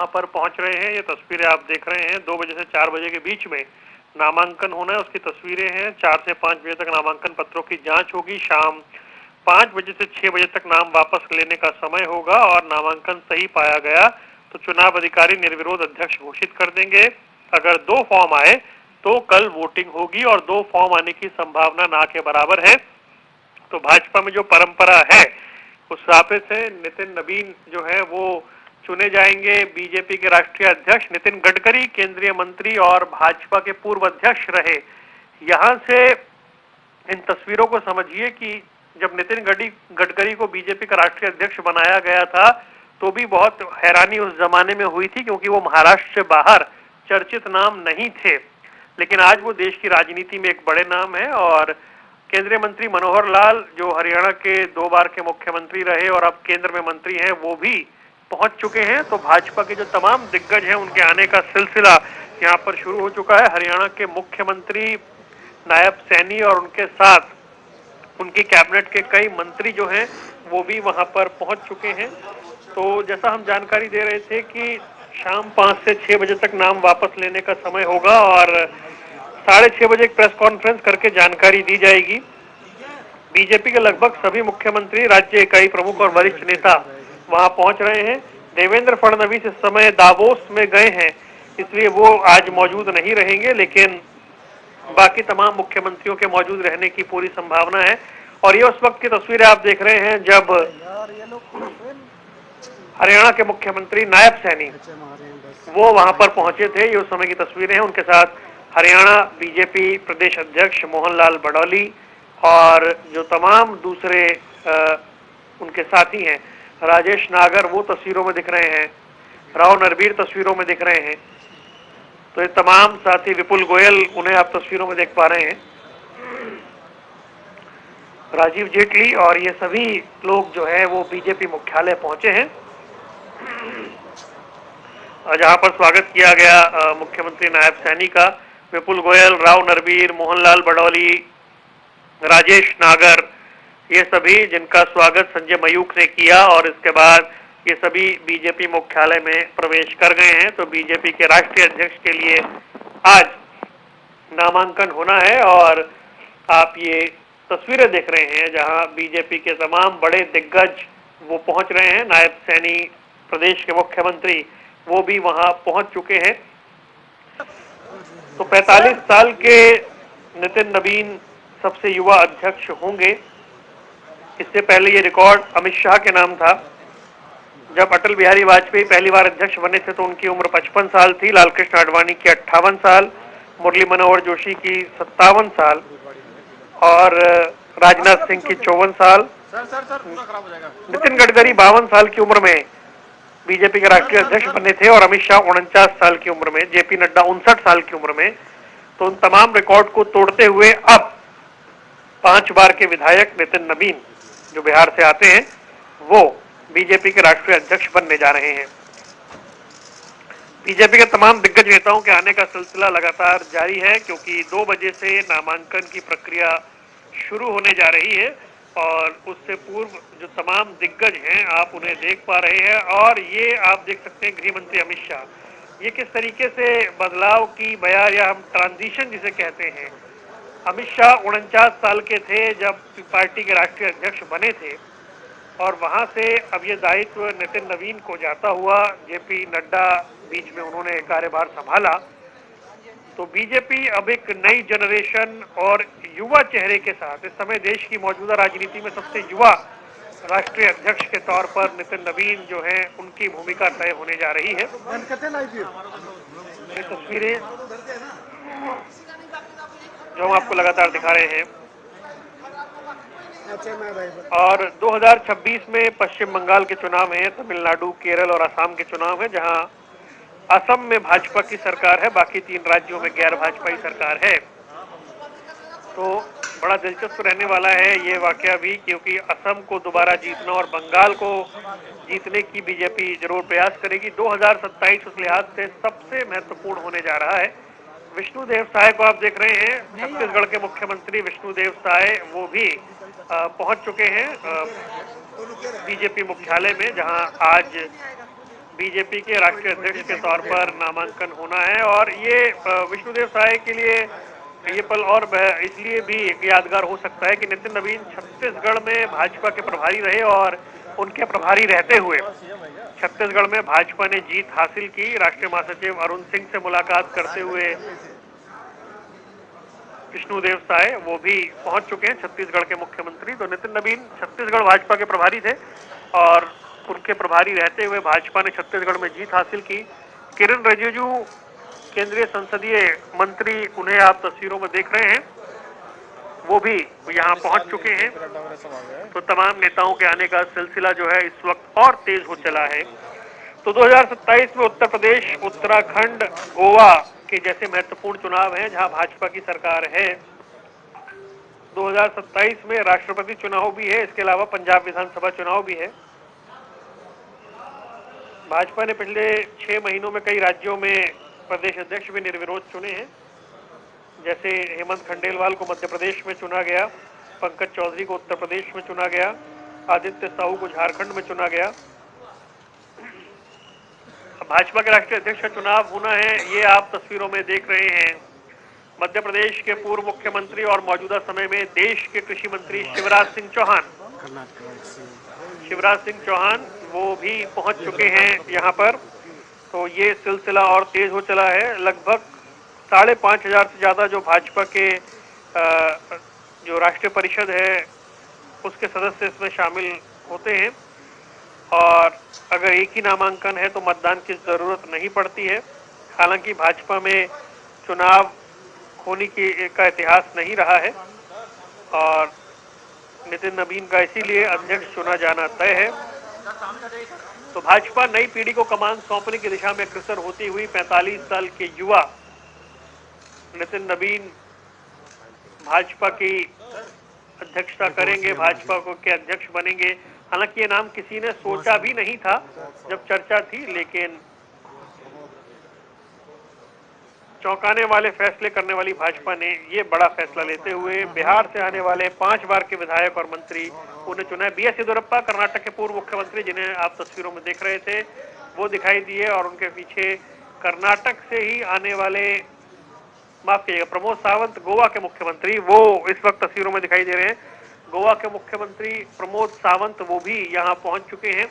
यहाँ पर पहुंच रहे हैं। ये तस्वीरें आप देख रहे हैं 2 बजे से 4 बजे के बीच में नामांकन होना है, उसकी तस्वीरें हैं। 4 से 5 बजे तक नामांकन पत्रों की जांच होगी। शाम 5 बजे से 6 बजे तक नाम वापस लेने का समय होगा और नामांकन सही पाया गया तो चुनाव अधिकारी निर्विरोध अध्यक्ष घोषित कर देंगे। अगर 2 फॉर्म आए तो कल वोटिंग होगी और 2 फॉर्म आने की संभावना ना के बराबर है। तो भाजपा में जो परंपरा है उस हिसाब से नितिन नवीन जो है वो चुने जाएंगे बीजेपी के राष्ट्रीय अध्यक्ष। नितिन गडकरी केंद्रीय मंत्री और भाजपा के पूर्व अध्यक्ष रहे। यहां से इन तस्वीरों को समझिए कि जब नितिन गडकरी को बीजेपी का राष्ट्रीय अध्यक्ष बनाया गया था तो भी बहुत हैरानी उस जमाने में हुई थी, क्योंकि वो महाराष्ट्र से बाहर चर्चित नाम नहीं थे। लेकिन आज वो देश की राजनीति में एक बड़े नाम है और केंद्रीय मंत्री मनोहर लाल जो हरियाणा के 2 बार के मुख्यमंत्री रहे और अब केंद्र में मंत्री हैं, वो भी पहुंच चुके हैं। तो भाजपा के जो तमाम दिग्गज हैं उनके आने का सिलसिला यहाँ पर शुरू हो चुका है। हरियाणा के मुख्यमंत्री नायब सैनी और उनके साथ उनकी कैबिनेट के कई मंत्री जो हैं वो भी वहां पर पहुंच चुके हैं। तो जैसा हम जानकारी दे रहे थे कि शाम 5 से 6 बजे तक नाम वापस लेने का समय होगा और 6:30 बजे एक प्रेस कॉन्फ्रेंस करके जानकारी दी जाएगी। बीजेपी के लगभग सभी मुख्यमंत्री, राज्य इकाई प्रमुख और वरिष्ठ नेता वहां पहुंच रहे हैं। देवेंद्र फडणवीस इस समय दावोस में गए हैं, इसलिए वो आज मौजूद नहीं रहेंगे, लेकिन बाकी तमाम मुख्यमंत्रियों के मौजूद रहने की पूरी संभावना है। और ये उस वक्त की तस्वीरें आप देख रहे हैं जब हरियाणा के मुख्यमंत्री नायब सैनी वो वहां पर पहुंचे थे। ये उस समय की तस्वीरें हैं। उनके साथ हरियाणा बीजेपी प्रदेश अध्यक्ष मोहनलाल बडौली और जो तमाम दूसरे उनके साथी हैं, राजेश नागर वो तस्वीरों में दिख रहे हैं, राव नरबीर तस्वीरों में दिख रहे हैं। तो ये तमाम साथी, विपुल गोयल, उन्हें आप तस्वीरों में देख पा रहे हैं, राजीव जेटली, और ये सभी लोग जो है वो बीजेपी मुख्यालय पहुंचे हैं जहां पर स्वागत किया गया मुख्यमंत्री नायब सैनी का। विपुल गोयल, राव नरबीर, मोहनलाल बडौली, राजेश नागर, ये सभी जिनका स्वागत संजय मयूख ने किया और इसके बाद ये सभी बीजेपी मुख्यालय में प्रवेश कर गए हैं। तो बीजेपी के राष्ट्रीय अध्यक्ष के लिए आज नामांकन होना है और आप ये तस्वीरें देख रहे हैं जहां बीजेपी के तमाम बड़े दिग्गज वो पहुंच रहे हैं। नायब सैनी, प्रदेश के मुख्यमंत्री, वो भी वहां पहुंच चुके हैं। तो 45 साल के नितिन नवीन सबसे युवा अध्यक्ष होंगे। इससे पहले ये रिकॉर्ड अमित शाह के नाम था। जब अटल बिहारी वाजपेयी पहली बार अध्यक्ष बने थे तो उनकी उम्र 55 साल थी, लालकृष्ण आडवाणी की 58 साल, मुरली मनोहर जोशी की 57 साल और राजनाथ सिंह की 54 साल। नितिन गडकरी 52 साल की उम्र में बीजेपी के राष्ट्रीय अध्यक्ष बने थे और अमित शाह 49 साल की उम्र में, जेपी नड्डा 59 साल की उम्र में। तो उन तमाम रिकॉर्ड को तोड़ते हुए अब 5 बार के विधायक नितिन नवीन जो बिहार से आते हैं वो बीजेपी के राष्ट्रीय अध्यक्ष बनने जा रहे हैं। बीजेपी के तमाम दिग्गज नेताओं के आने का सिलसिला लगातार जारी है, क्योंकि 2 बजे से नामांकन की प्रक्रिया शुरू होने जा रही है और उससे पूर्व जो तमाम दिग्गज हैं आप उन्हें देख पा रहे हैं। और ये आप देख सकते हैं गृह मंत्री अमित शाह, ये किस तरीके से बदलाव की बयार या हम ट्रांजिशन जिसे कहते हैं। अमित शाह 49 साल के थे जब पार्टी के राष्ट्रीय अध्यक्ष बने थे और वहां से अब ये दायित्व नितिन नवीन को जाता हुआ, जेपी नड्डा बीच में उन्होंने कार्यभार संभाला। तो बीजेपी अब एक नई जनरेशन और युवा चेहरे के साथ इस समय देश की मौजूदा राजनीति में सबसे युवा राष्ट्रीय अध्यक्ष के तौर पर नितिन नवीन जो है उनकी भूमिका तय होने जा रही है। ये तस्वीरें जो हम आपको लगातार दिखा रहे हैं। और 2026 में पश्चिम बंगाल के चुनाव हैं, तमिलनाडु, केरल और असम के चुनाव हैं, जहां असम में भाजपा की सरकार है, बाकी 3 राज्यों में गैर भाजपाई सरकार है। तो बड़ा दिलचस्प रहने वाला है ये वाकया भी, क्योंकि असम को दोबारा जीतना और बंगाल को जीतने की बीजेपी जरूर प्रयास करेगी। 2027 उस लिहाज से सबसे महत्वपूर्ण होने जा रहा है। विष्णुदेव साय को आप देख रहे हैं, छत्तीसगढ़ के मुख्यमंत्री विष्णुदेव साय, वो भी पहुंच चुके हैं बीजेपी मुख्यालय में, जहां आज बीजेपी के राष्ट्रीय अध्यक्ष के तौर पर नामांकन होना है। और ये विष्णुदेव साय के लिए ये पल और इसलिए भी यादगार हो सकता है कि नितिन नवीन छत्तीसगढ़ में भाजपा के प्रभारी रहे और उनके प्रभारी रहते हुए छत्तीसगढ़ में भाजपा ने जीत हासिल की। राष्ट्रीय महासचिव अरुण सिंह से मुलाकात करते हुए विष्णुदेव साय वो भी पहुंच चुके हैं, छत्तीसगढ़ के मुख्यमंत्री। तो नितिन नवीन छत्तीसगढ़ भाजपा के प्रभारी थे और उनके प्रभारी रहते हुए भाजपा ने छत्तीसगढ़ में जीत हासिल की। किरण रिजिजू केंद्रीय संसदीय मंत्री, उन्हें आप तस्वीरों में देख रहे हैं, वो भी यहाँ पहुंच चुके हैं। तो तमाम नेताओं के आने का सिलसिला जो है इस वक्त और तेज हो चला है। तो 2027 में उत्तर प्रदेश, उत्तराखंड, गोवा के जैसे महत्वपूर्ण चुनाव हैं जहां भाजपा की सरकार है। 2027 में राष्ट्रपति चुनाव भी है, इसके अलावा पंजाब विधानसभा चुनाव भी है। भाजपा ने पिछले 6 महीनों में कई राज्यों में प्रदेश अध्यक्ष भी निर्विरोध चुने हैं, जैसे हेमंत खंडेलवाल को मध्य प्रदेश में चुना गया, पंकज चौधरी को उत्तर प्रदेश में चुना गया, आदित्य साहू को झारखंड में चुना गया। भाजपा के राष्ट्रीय अध्यक्ष का चुनाव होना है, ये आप तस्वीरों में देख रहे हैं। मध्य प्रदेश के पूर्व मुख्यमंत्री और मौजूदा समय में देश के कृषि मंत्री शिवराज सिंह चौहान वो भी पहुंच चुके हैं यहाँ पर। तो ये सिलसिला और तेज हो चला है। लगभग 5,500 से ज्यादा जो भाजपा के जो राष्ट्रीय परिषद है उसके सदस्य इसमें शामिल होते हैं और अगर एक ही नामांकन है तो मतदान की जरूरत नहीं पड़ती है। हालांकि भाजपा में चुनाव होने का इतिहास नहीं रहा है और नितिन नवीन का इसीलिए अध्यक्ष चुना जाना तय है। तो भाजपा नई पीढ़ी को कमान सौंपने की दिशा में अग्रसर होती हुई 45 साल के युवा नितिन नवीन भाजपा की अध्यक्षता करेंगे, भाजपा को के अध्यक्ष बनेंगे। हालांकि ये नाम किसी ने सोचा भी नहीं था जब चर्चा थी, लेकिन चौंकाने वाले फैसले करने वाली भाजपा ने ये बड़ा फैसला लेते हुए बिहार से आने वाले 5 बार के विधायक और मंत्री उन्हें चुना है। BS येदियुरप्पा कर्नाटक के पूर्व मुख्यमंत्री, जिन्हें आप तस्वीरों में देख रहे थे, वो दिखाई दिए और उनके पीछे कर्नाटक से ही आने वाले, माफ कीजिएगा, प्रमोद सावंत गोवा के मुख्यमंत्री, वो इस वक्त तस्वीरों में दिखाई दे रहे हैं। गोवा के मुख्यमंत्री प्रमोद सावंत वो भी यहाँ पहुंच चुके हैं।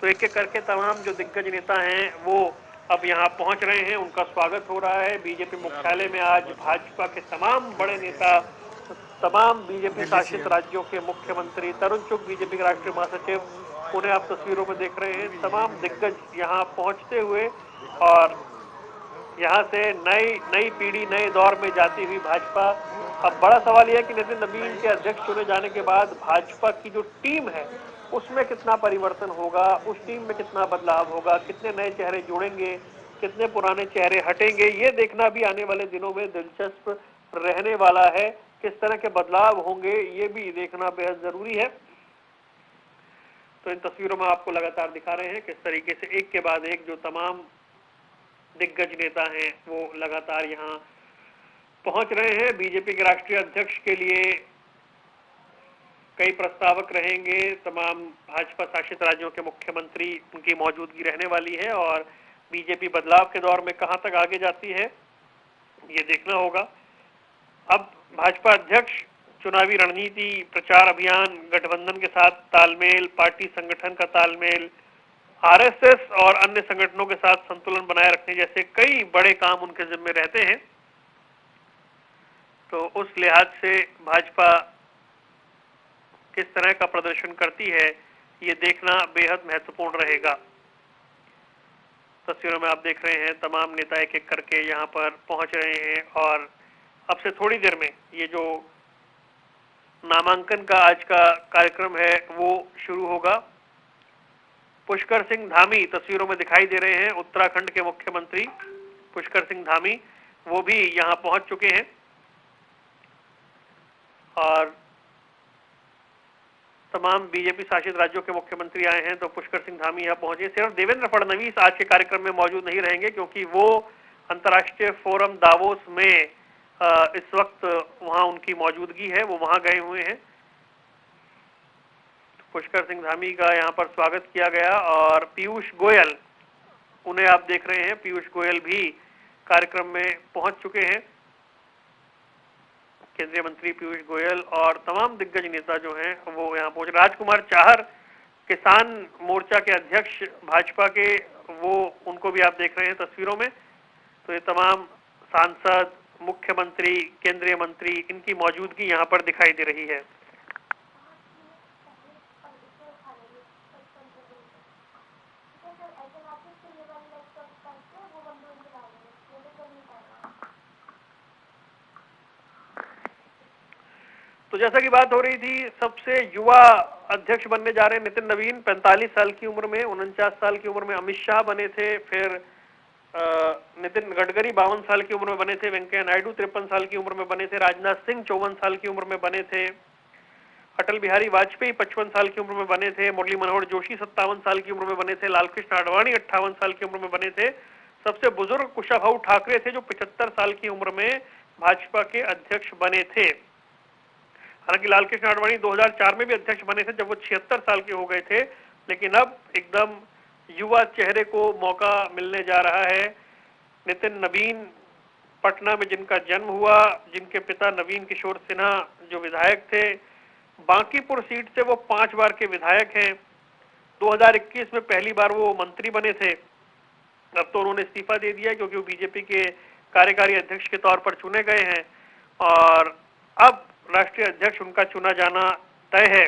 तो एक एक करके तमाम जो दिग्गज नेता हैं वो अब यहाँ पहुंच रहे हैं, उनका स्वागत हो रहा है। बीजेपी मुख्यालय में आज भाजपा के तमाम बड़े नेता, तमाम बीजेपी शासित राज्यों के मुख्यमंत्री, तरुण चुग बीजेपी के राष्ट्रीय महासचिव, उन्हें आप तस्वीरों में देख रहे हैं। तमाम दिग्गज यहाँ पहुंचते हुए और यहाँ से नई पीढ़ी नए दौर में जाती हुई भाजपा। अब बड़ा सवाल यह है कि नितिन नवीन के अध्यक्ष चुने जाने के बाद भाजपा की जो टीम है उसमें कितना परिवर्तन होगा, उस टीम में कितना बदलाव होगा, कितने नए चेहरे जुड़ेंगे, कितने पुराने चेहरे हटेंगे, ये देखना भी आने वाले दिनों में दिलचस्प रहने वाला है। किस तरह के बदलाव होंगे ये भी देखना बेहद जरूरी है। तो इन तस्वीरों में आपको लगातार दिखा रहे हैं किस तरीके से एक के बाद एक जो तमाम दिग्गज नेता हैं वो लगातार यहाँ पहुंच रहे हैं। बीजेपी के राष्ट्रीय अध्यक्ष के लिए कई प्रस्तावक रहेंगे, तमाम भाजपा शासित राज्यों के मुख्यमंत्री, उनकी मौजूदगी रहने वाली है और बीजेपी बदलाव के दौर में कहां तक आगे जाती है ये देखना होगा। अब भाजपा अध्यक्ष, चुनावी रणनीति, प्रचार अभियान, गठबंधन के साथ तालमेल, पार्टी संगठन का तालमेल, RSS और अन्य संगठनों के साथ संतुलन बनाए रखने जैसे कई बड़े काम उनके जिम्मे रहते हैं। तो उस लिहाज से भाजपा किस तरह का प्रदर्शन करती है ये देखना बेहद महत्वपूर्ण रहेगा। तस्वीरों में आप देख रहे हैं तमाम नेता एक एक करके यहाँ पर पहुंच रहे हैं और अब से थोड़ी देर में ये जो नामांकन का आज का कार्यक्रम है वो शुरू होगा। पुष्कर सिंह धामी तस्वीरों में दिखाई दे रहे हैं, उत्तराखंड के मुख्यमंत्री पुष्कर सिंह धामी, वो भी यहाँ पहुंच चुके हैं और तमाम बीजेपी शासित राज्यों के मुख्यमंत्री आए हैं। तो पुष्कर सिंह धामी यहाँ पहुंचे। सिर्फ देवेंद्र फडणवीस आज के कार्यक्रम में मौजूद नहीं रहेंगे क्योंकि वो अंतर्राष्ट्रीय फोरम दावोस में इस वक्त वहां उनकी मौजूदगी है, वो वहां गए हुए हैं। पुष्कर सिंह धामी का यहाँ पर स्वागत किया गया और पीयूष गोयल उन्हें आप देख रहे हैं। पीयूष गोयल भी कार्यक्रम में पहुंच चुके हैं। केंद्रीय मंत्री पीयूष गोयल और तमाम दिग्गज नेता जो हैं वो यहाँ पहुंचे। राजकुमार चाहर किसान मोर्चा के अध्यक्ष भाजपा के, वो उनको भी आप देख रहे हैं तस्वीरों में। तो ये तमाम सांसद, मुख्यमंत्री, केंद्रीय मंत्री, इनकी मौजूदगी यहाँ पर दिखाई दे रही है। तो जैसा कि बात हो रही थी, सबसे युवा अध्यक्ष बनने जा रहे हैं नितिन नवीन। 45 साल की उम्र में, 49 साल की उम्र में अमित शाह बने थे, फिर नितिन गडकरी 52 साल की उम्र में बने थे, वेंकैया नायडू 53 साल की उम्र में बने थे, राजनाथ सिंह 54 साल की उम्र में बने थे, अटल बिहारी वाजपेयी 55 साल की उम्र में बने थे, मुरली मनोहर जोशी 57 साल की उम्र में बने थे, लालकृष्ण आडवाणी 58 साल की उम्र में बने थे। सबसे बुजुर्ग कुशाभाऊ ठाकरे थे जो 75 साल की उम्र में भाजपा के अध्यक्ष बने थे। हालांकि लालकृष्ण आडवाणी 2004 में भी अध्यक्ष बने थे जब वो 76 साल के हो गए थे, लेकिन अब एकदम युवा चेहरे को मौका मिलने जा रहा है। नितिन नवीन पटना में जिनका जन्म हुआ, जिनके पिता नवीन किशोर सिन्हा जो विधायक थे, बांकीपुर सीट से वो 5 बार के विधायक हैं। 2021 में पहली बार वो मंत्री बने थे। अब तो उन्होंने इस्तीफा दे दिया क्योंकि वो बीजेपी के कार्यकारी अध्यक्ष के तौर पर चुने गए हैं और अब राष्ट्रीय अध्यक्ष उनका चुना जाना तय है।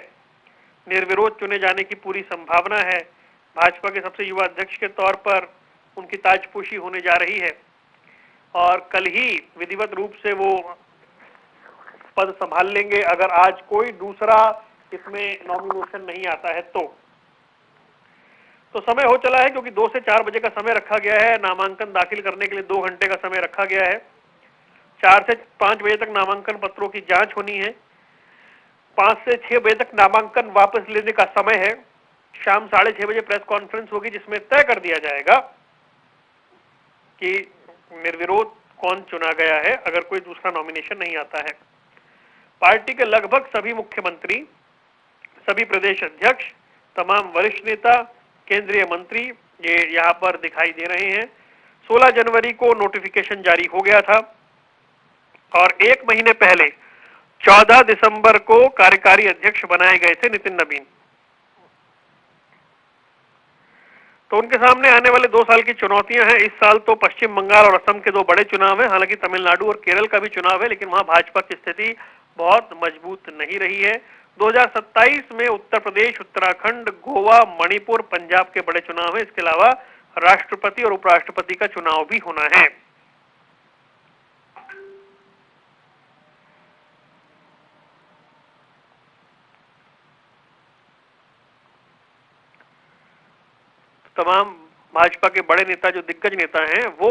निर्विरोध चुने जाने की पूरी संभावना है। भाजपा के सबसे युवा अध्यक्ष के तौर पर उनकी ताजपोशी होने जा रही है और कल ही विधिवत रूप से वो पद संभाल लेंगे अगर आज कोई दूसरा इसमें नॉमिनेशन नहीं आता है तो समय हो चला है क्योंकि 2 से 4 बजे का समय रखा गया है। नामांकन दाखिल करने के लिए 2 घंटे का समय रखा गया है। 4 से 5 बजे तक नामांकन पत्रों की जांच होनी है। 5 से 6 बजे तक नामांकन वापस लेने का समय है। शाम 6:30 बजे प्रेस कॉन्फ्रेंस होगी जिसमें तय कर दिया जाएगा कि निर्विरोध कौन चुना गया है अगर कोई दूसरा नॉमिनेशन नहीं आता है। पार्टी के लगभग सभी मुख्यमंत्री, सभी प्रदेश अध्यक्ष, तमाम वरिष्ठ नेता, केंद्रीय मंत्री ये यहाँ पर दिखाई दे रहे हैं। 16 जनवरी को नोटिफिकेशन जारी हो गया था और 1 महीने पहले 14 दिसंबर को कार्यकारी अध्यक्ष बनाए गए थे नितिन नवीन। तो उनके सामने आने वाले 2 साल की चुनौतियां हैं। इस साल तो पश्चिम बंगाल और असम के 2 बड़े चुनाव हैं। हालांकि तमिलनाडु और केरल का भी चुनाव है लेकिन वहां भाजपा की स्थिति बहुत मजबूत नहीं रही है। 2027 में उत्तर प्रदेश, उत्तराखंड, गोवा, मणिपुर, पंजाब के बड़े चुनाव हैं। इसके अलावा राष्ट्रपति और उपराष्ट्रपति का चुनाव भी होना है। तमाम भाजपा के बड़े नेता जो दिग्गज नेता हैं वो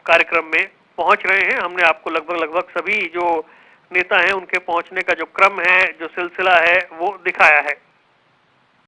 कार्यक्रम में पहुंच रहे हैं। हमने आपको लगभग सभी जो नेता हैं उनके पहुंचने का जो क्रम है, जो सिलसिला है वो दिखाया है।